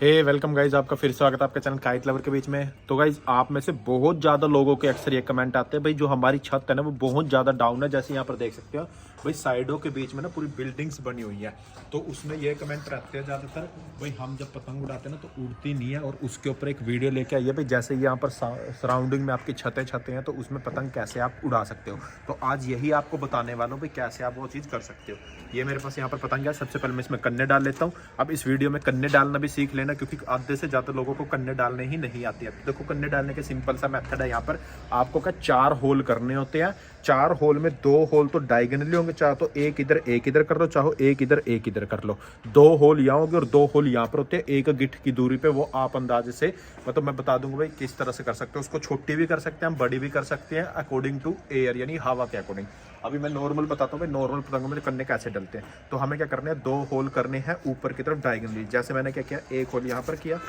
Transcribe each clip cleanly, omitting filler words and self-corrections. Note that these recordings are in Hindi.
हे वेलकम गाइज, आपका फिर स्वागत है आपके चैनल काइट लवर के बीच में। तो गाइज, आप में से बहुत ज़्यादा लोगों के अक्सर ये कमेंट आते हैं भाई जो हमारी छत है ना वो बहुत ज़्यादा डाउन है। जैसे यहाँ पर देख सकते हो भाई, साइडों के बीच में ना पूरी बिल्डिंग्स बनी हुई है। तो उसमें ये कमेंट रहते हैं ज़्यादातर भाई, हम जब पतंग उड़ाते हैं ना तो उड़ती नहीं है। और उसके ऊपर एक वीडियो लेके आइए भाई, जैसे यहाँ पर सराउंडिंग में आपकी छतें हैं तो उसमें पतंग कैसे आप उड़ा सकते हो। तो आज यही आपको बताने वाला हूँ भाई, कैसे आप वो चीज़ कर सकते हो। ये मेरे पास यहाँ पर पतंग है। सबसे पहले मैं इसमें कन्ने डाल लेता हूँ। अब इस वीडियो में कन्ने डालना भी सीख लेना, क्योंकि आधे से ज़्यादा लोगों को कन्ने डालने ही नहीं आती है। तो देखो, कन्ने डालने के सिंपल सा मेथड है। यहाँ पर आपको क्या 4 होल करने होते हैं। 4 होल में 2 होल तो डायगोनली होंगे, चाहे तो एक इधर कर लो, चाहो एक इधर कर लो। 2 होल यहाँ होंगे और 2 होल यहाँ पर होते हैं, एक गिट्ठ की दूरी पे। वो आप अंदाजे से मतलब मैं बता दूंगा भाई किस तरह से कर सकते हो। उसको छोटी भी कर सकते हैं हम, बड़ी भी कर सकते हैं अकॉर्डिंग टू एयर, यानी हवा के अकॉर्डिंग। अभी मैं नॉर्मल बताता हूँ भाई, नॉर्मल पतंगों में कन्ने कैसे डलते हैं। तो हमें क्या करने हैं, 2 होल करने हैं ऊपर की तरफ डायगोनली। जैसे मैंने क्या किया, एक होल यहाँ पर किया,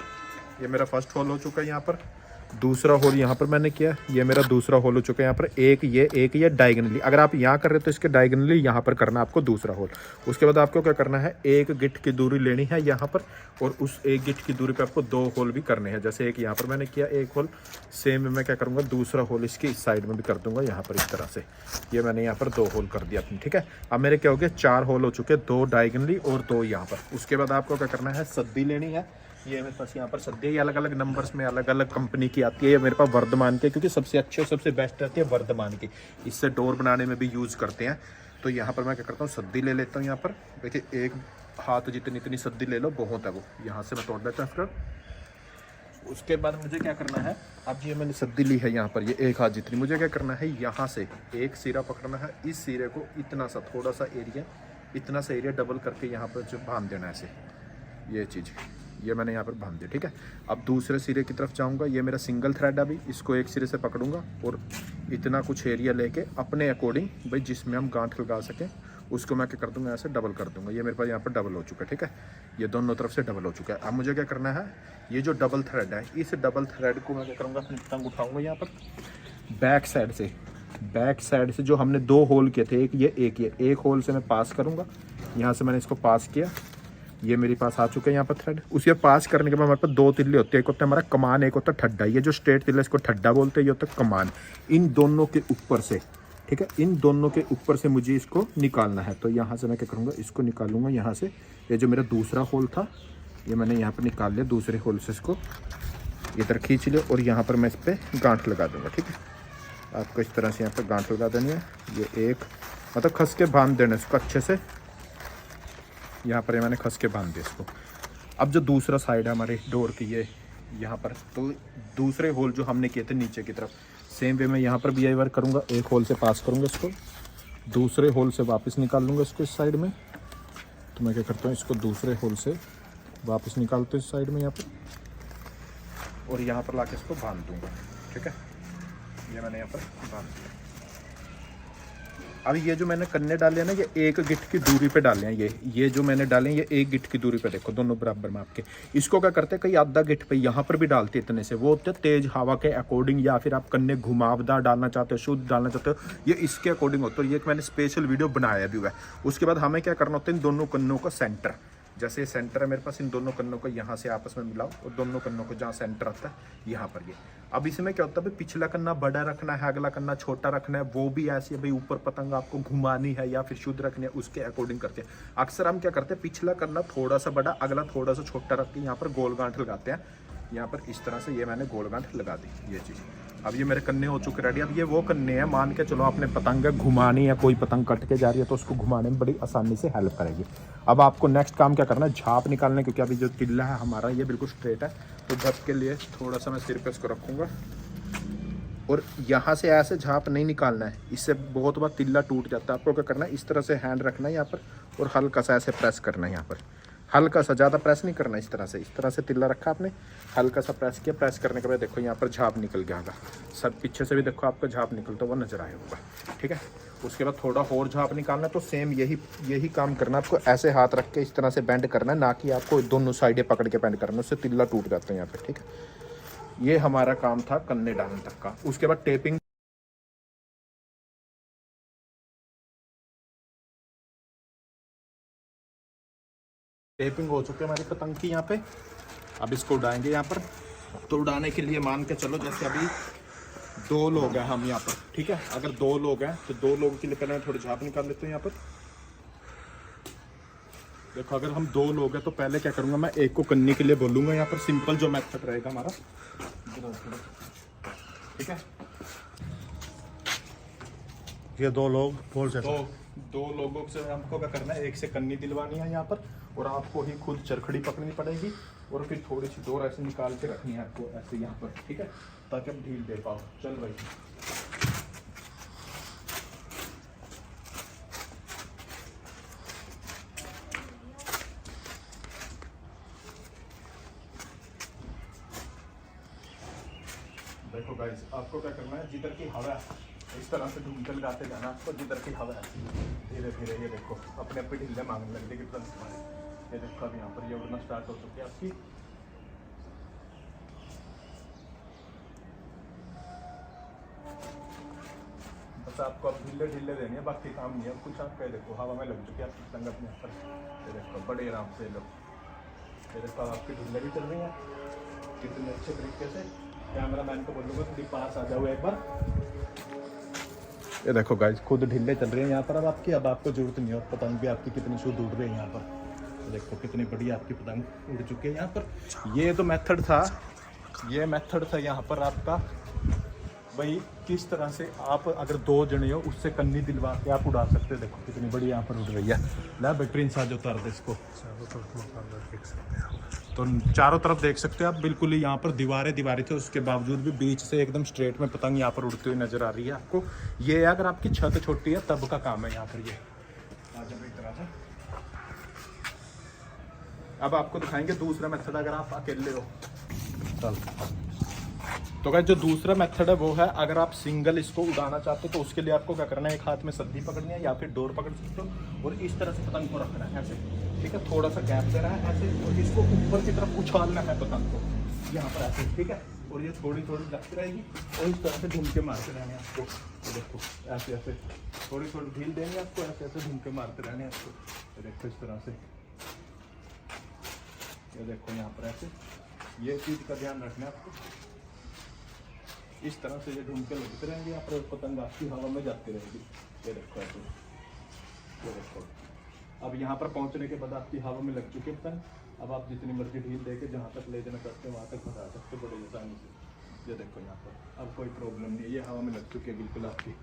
ये मेरा फर्स्ट होल हो चुका है। यहाँ पर दूसरा होल यहाँ पर मैंने किया, ये मेरा दूसरा होल हो चुका है। यहाँ पर एक ये डायगोनली। अगर आप यहाँ कर रहे हो तो इसके डायगोनली यहाँ पर करना है आपको दूसरा होल। उसके बाद आपको क्या करना है, एक गिट्ठ की दूरी लेनी है यहाँ पर, और उस एक गिट्ठ की दूरी पे आपको 2 होल भी करने हैं। जैसे एक यहाँ पर मैंने किया एक होल, सेम मैं क्या करूँगा, दूसरा होल इसकी इस साइड में भी कर दूंगा यहाँ पर इस तरह से। ये मैंने यहाँ पर 2 होल कर दिया अपनी, ठीक है। अब मेरे क्या हो गया, 4 होल हो चुके हैं, 2 डायगोनली और 2 यहाँ पर। उसके बाद आपको क्या करना है, सद्दी लेनी है। ये मेरे पास यहाँ पर सद्दी, ये अलग अलग नंबर्स में अलग अलग कंपनी की आती है। ये मेरे पास वर्धमान की, क्योंकि सबसे अच्छी और सबसे बेस्ट रहती है वर्धमान की। इससे डोर बनाने में भी यूज़ करते हैं। तो यहाँ पर मैं क्या करता हूँ, सद्दी ले लेता हूँ। यहाँ पर देखिए, एक हाथ जितनी इतनी सद्दी ले लो, बहुत है वो। यहाँ से मैं तोड़ देता हूँ फिर। उसके बाद मुझे क्या करना है, अब ये मैंने सद्दी ली है यहाँ पर, ये एक हाथ जितनी। मुझे क्या करना है, यहाँ से एक सिरा पकड़ना है, इस सिरे को इतना सा थोड़ा सा एरिया, इतना सा एरिया डबल करके यहाँ पर जो बांध देना है ऐसे। ये चीज़ ये मैंने यहाँ पर बांध दी, ठीक है। अब दूसरे सिरे की तरफ जाऊँगा, ये मेरा सिंगल थ्रेड है। अभी इसको एक सिरे से पकड़ूंगा और इतना कुछ एरिया लेके अपने अकॉर्डिंग भाई जिसमें हम गांठ लगा सकें, उसको मैं क्या कर दूंगा, ऐसे डबल कर दूंगा। ये मेरे पास यहाँ पर डबल हो चुका है, ठीक है। ये दोनों तरफ से डबल हो चुका है। अब मुझे क्या करना है, ये जो डबल थ्रेड है, इस डबल थ्रेड को मैं क्या करूँगा, अपनी पतंग उठाऊँगा यहाँ पर बैक साइड से जो हमने 2 होल किए थे, एक होल से मैं पास करूँगा। यहाँ से मैंने इसको पास किया, ये मेरे पास आ चुके हैं यहाँ पर थ्रेड। उसे पास करने के बाद हमारे पास 2 तिल्ले होते हैं, एक होता है हमारा कमान, एक होता है ठड्डा। ये जो स्ट्रेट तिल्ला इसको ठड्डा बोलते हैं, ये होता है कमान। इन दोनों के ऊपर से, ठीक है, इन दोनों के ऊपर से मुझे इसको निकालना है। तो यहाँ से मैं क्या करूँगा, इसको निकालूंगा यहाँ से। ये जो मेरा दूसरा होल था, ये मैंने यहाँ पर निकाल लिया। दूसरे होल से इसको इधर खींच लिया और यहाँ पर मैं इस पर गांठ लगा दूँगा, ठीक है। आपको इस तरह से यहाँ पर गांठ लगा देनी है। ये एक मतलब खस के बांध देना इसको अच्छे से। यहाँ पर मैंने खस के बांध दिया इसको। अब जो दूसरा साइड है हमारे डोर की, ये यहाँ पर, तो दूसरे होल जो हमने किए थे नीचे की तरफ, सेम वे मैं यहाँ पर भी यही वर्क करूँगा। एक होल से पास करूँगा इसको, दूसरे होल से वापस निकाल लूँगा इसको इस साइड में। तो मैं क्या करता हूँ, इसको दूसरे होल से वापस निकालते हूँ इस साइड में यहाँ पर, और यहाँ पर ला इसको बांध दूँगा, ठीक है। ये मैंने यहाँ पर बांध दिया। अब ये जो मैंने कन्ने डाले हैं ना, ये एक गिट्ठ की दूरी पे डाले हैं। ये जो मैंने डाले हैं, ये एक गिट्ठ की दूरी पे, देखो दोनों बराबर में आपके। इसको क्या करते हैं, कई आधा गिट्ठ पे यहाँ पर भी डालते हैं इतने से। वो होते हैं तेज हवा के अकॉर्डिंग, या फिर आप कन्ने घुमावदार डालना चाहते हो, शुद्ध डालना चाहते हो, ये इसके अकॉर्डिंग होता है। ये मैंने स्पेशल वीडियो बनाया भी हुआ है। उसके बाद हमें क्या करना होता है, इन दोनों कन्नों का सेंटर, जैसे सेंटर है मेरे पास, इन दोनों कन्नों को यहाँ से आपस में मिलाओ और दोनों कन्नों को जहाँ सेंटर आता है यहाँ पर। ये अब इसमें क्या होता है, पिछला कन्ना बड़ा रखना है, अगला कन्ना छोटा रखना है। वो भी ऐसी है भाई, ऊपर पतंग आपको घुमानी है या फिर शुद्ध रखनी है, उसके अकॉर्डिंग करते हैं। अक्सर हम क्या करते हैं, पिछला कन्ना थोड़ा सा बड़ा, अगला थोड़ा सा छोटा रख के यहाँ पर गोल गांठ लगाते हैं। यहाँ पर इस तरह से ये मैंने गोल गांठ लगा दी, ये चीज़। अब ये मेरे कन्ने हो चुके रेडी। अब ये वो कन्ने हैं, मान के चलो आपने पतंग घुमानी है, कोई पतंग कट के जा रही है तो उसको घुमाने में बड़ी आसानी से हेल्प करेगी। अब आपको नेक्स्ट काम क्या करना है, झाप निकालने, क्योंकि अभी जो तिल्ला है हमारा ये बिल्कुल स्ट्रेट है। तो झाप के लिए थोड़ा सा मैं सिर पे इसको रखूँगा और यहाँ से ऐसे झाप नहीं निकालना है, इससे बहुत बार तिल्ला टूट जाता है। आपको क्या करना है, इस तरह से हैंड रखना है यहाँ पर और हल्का सा ऐसे प्रेस करना है यहाँ पर, हल्का सा, ज़्यादा प्रेस नहीं करना। इस तरह से तिल्ला रखा आपने, हल्का सा प्रेस किया। प्रेस करने के बाद देखो यहाँ पर झाप निकल गया होगा। सब पीछे से भी देखो आपको झाप निकलता हुआ नजर आया होगा, ठीक है। उसके बाद थोड़ा और झाप निकालना है। तो सेम यही काम करना है आपको। ऐसे हाथ रख के इस तरह से बेंड करना है, ना कि आपको दोनों साइडें पकड़ के बेंड करना है, उससे तिल्ला टूट जाता है यहाँ पर, ठीक है। ये हमारा काम था कन्ने डालने तक का। उसके बाद टेपिंग हो चुकी है हमारी पतंग की यहाँ पे। अब इसको उड़ाएंगे यहाँ पर। तो उड़ाने के लिए मान के चलो जैसे अभी 2 लोग हैं हम यहाँ पर, ठीक है। अगर 2 लोग हैं तो 2 लोगों के लिए पहले मैं थोड़ी झाप निकाल लेते हैं यहाँ पर। देखो अगर हम 2 लोग हैं तो पहले क्या करूँगा, मैं एक को करने के लिए बोलूँगा यहाँ पर। सिंपल जो मेथड रहेगा हमारा, ठीक है। ये 2 लोग बोल सकते तो 2 लोगों से हमको क्या करना है, एक से कन्नी दिलवानी है यहाँ पर, और आपको ही खुद चरखड़ी पकड़नी पड़ेगी, और फिर थोड़ी सी डोर ऐसे निकाल के रखनी है आपको ऐसे यहाँ पर, ठीक है, ताकि आप ढील दे पाओ। चल भाई, देखो गाइस आपको क्या करना है, जिधर की हवा है इस तरह से ढूंढ के लगाते जाना आपको, जिधर की हवा है धीरे धीरे। ये देखो अपने आप ढीले मांगने लग जाएगी तुरंत तुम्हारे। ये देखो अब यहाँ पर ये उड़ना स्टार्ट हो चुकी है आपकी। बस आपको अब ढीले ढीले देनी है, बाकी काम नहीं है कुछ। आप कह देखो हवा में लग चुकी है आपकी पतंग अपने यहाँ पर। ये देखो बड़े आराम से लो। ये देखो अब आपकी ढीले भी चल रही है कितने अच्छे तरीके से। कैमरा मैन को बोलूँगा थोड़ी पास आ जाओ एक बार। ये देखो गाइस खुद ढीले चल रहे हैं यहाँ पर अब आपकी। अब आपको जरूरत नहीं है, और पतंग भी आपकी कितनी शुद्ध उड़ रही है यहाँ पर। तो देखो कितनी बढ़िया आपकी पतंग उड़ चुकी है यहाँ पर। ये तो मेथड था, ये मेथड था यहाँ पर आपका भाई, किस तरह से आप अगर 2 जने हो उससे कन्नी दिलवा के आप उड़ा सकते हो। देखो कितनी बड़ी यहाँ पर उड़ रही है। ला बेटरीन सा जो उतार दे इसको, तो चारों तरफ देख सकते हो आप। बिल्कुल ही यहाँ पर दीवारें थे, उसके बावजूद भी बीच से एकदम स्ट्रेट में पतंग यहाँ पर उड़ती हुई नजर आ रही है आपको। ये अगर आपकी छत छोटी है तब का काम है यहाँ पर। ये अब आपको दिखाएंगे दूसरा मेथड, अगर आप अकेले हो। चल तो गाइस जो दूसरा मेथड है वो है, अगर आप सिंगल इसको उड़ाना चाहते हो तो उसके लिए आपको क्या करना है, एक हाथ में सद्दी पकड़नी है या फिर डोर पकड़ सकते हो, और इस तरह से पतंग को रखना है ऐसे, ठीक है। थोड़ा सा गैप देना है ऐसे, और इसको ऊपर की तरफ उछालना है पतंग को यहाँ पर ऐसे, ठीक है। और ये थोड़ी थोड़ी लगती रहेगी, और इस तरह से ढूंढ के मारते रहने आपको। तो देखो ऐसे ऐसे थोड़ी थोड़ी ढील देंगे आपको, ऐसे ऐसे ढूंढ के मारते रहने आपको। देखो इस तरह से, ये देखो यहाँ पर ऐसे, ये चीज़ का ध्यान रखना है आपको। इस तरह से ये ढूंढ के लगते रहेंगे यहाँ पर, पतंग आपकी हवा में जाती रहेगी। ये देखो ऐसे, ये देखो अब यहाँ पर पहुँचने के बाद आपकी हवा में लग चुकी है पतंग। अब आप जितनी मर्जी ढील देके जहाँ तक ले जाना चाहते हो वहाँ तक भगा सकते हो बड़े आसानी से। ये देखो यहाँ पर अब कोई प्रॉब्लम नहीं है, ये हवा में लग चुकी है बिल्कुल आपकी।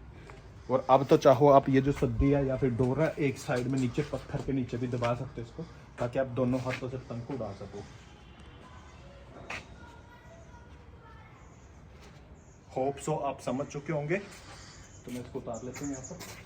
और अब तो चाहो आप ये जो सद्दी है या फिर डोर है, एक साइड में नीचे पत्थर के नीचे भी दबा सकते हो इसको, ताकि आप दोनों हाथों से पतंग को उड़ा सको। होप सो आप समझ चुके होंगे। तो मैं इसको उतार लेता हूँ यहाँ पर।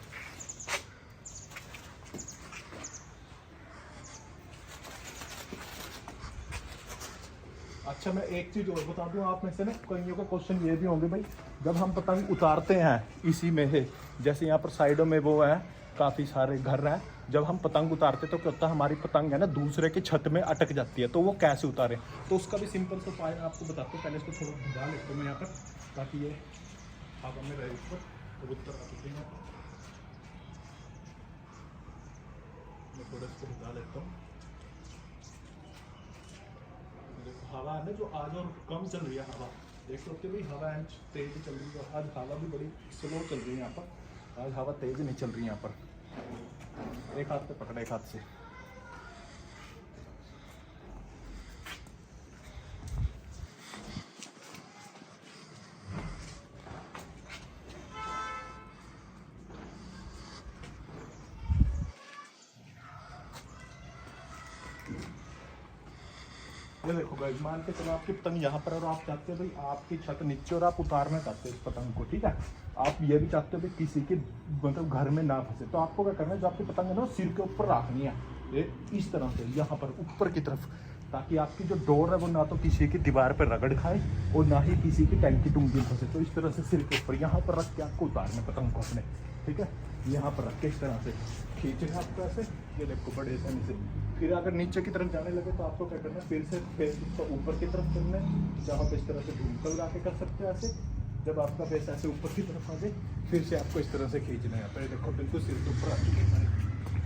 अच्छा मैं एक चीज़ और बता दूं, आप में से ना कईयों का क्वेश्चन ये भी होंगे भाई, जब हम पतंग उतारते हैं इसी में है, जैसे यहाँ पर साइडों में वो है काफ़ी सारे घर हैं, जब हम पतंग उतारते तो क्या होता है, हमारी पतंग है ना दूसरे की छत में अटक जाती है, तो वो कैसे उतारें। तो उसका भी सिंपल सा उपाय आपको बताते हैं। पहले इसको थोड़ा भिगा लेता हूँ मैं यहाँ पर, ताकि ये हवा में रहे ऊपर, कबूतर आ चुके हैं। मैं थोड़ा इसको भिगा लेता हूँ। हवा है ना जो आज और कम चल रही है हवा, देख सकते हो भाई हवा तेज चल रही है। आज हवा भी बड़ी स्लो चल रही है यहाँ पर, आज हवा तेज नहीं चल रही है यहाँ पर। एक हाथ पे पकड़ा, एक हाथ से। ये देखो गाइस, मान के चलो आपकी पतंग यहाँ पर और आप चाहते हो भाई आपकी छत नीचे और आप उतारना चाहते हो इस पतंग को, ठीक है। आप ये भी चाहते हो भाई किसी के मतलब घर में ना फंसे, तो आपको क्या करना है, जो आपकी पतंग है ना सिर के ऊपर रखनी है, ये इस तरह से यहाँ पर ऊपर की तरफ, ताकि आपकी जो डोर है वो ना तो किसी की दीवार पर रगड़ खाए और ना ही किसी की टैंकी टूंगी फंसे। तो इस तरह से सिर के ऊपर यहाँ पर रख के आपको उतारना पतंग को अपने, ठीक है। यहाँ पर रख के इस तरह से खींचना आपको ऐसे, ये देखो बड़े आसानी से। फिर अगर नीचे की तरफ जाने लगे तो आपको क्या करना है, फिर से फेस को ऊपर की तरफ करना है, जहाँ पे इस तरह से ढूंढकर लगा के कर सकते हो ऐसे। जब आपका फेस ऐसे ऊपर की तरफ आ जाए फिर से आपको इस तरह से खींचना है। पर देखो बिल्कुल सिर के ऊपर आ चुके हैं,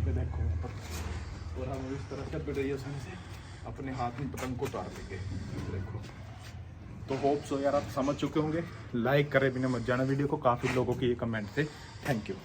ये देखो यहाँ पर। और हम इस तरह से बड़े आसानी से अपने हाथ में पतंग को उतार लेंगे। देखो, तो होप सो यार आप समझ चुके होंगे। लाइक करे बिना मत जाना वीडियो को, काफ़ी लोगों के ये कमेंट थे। Thank you.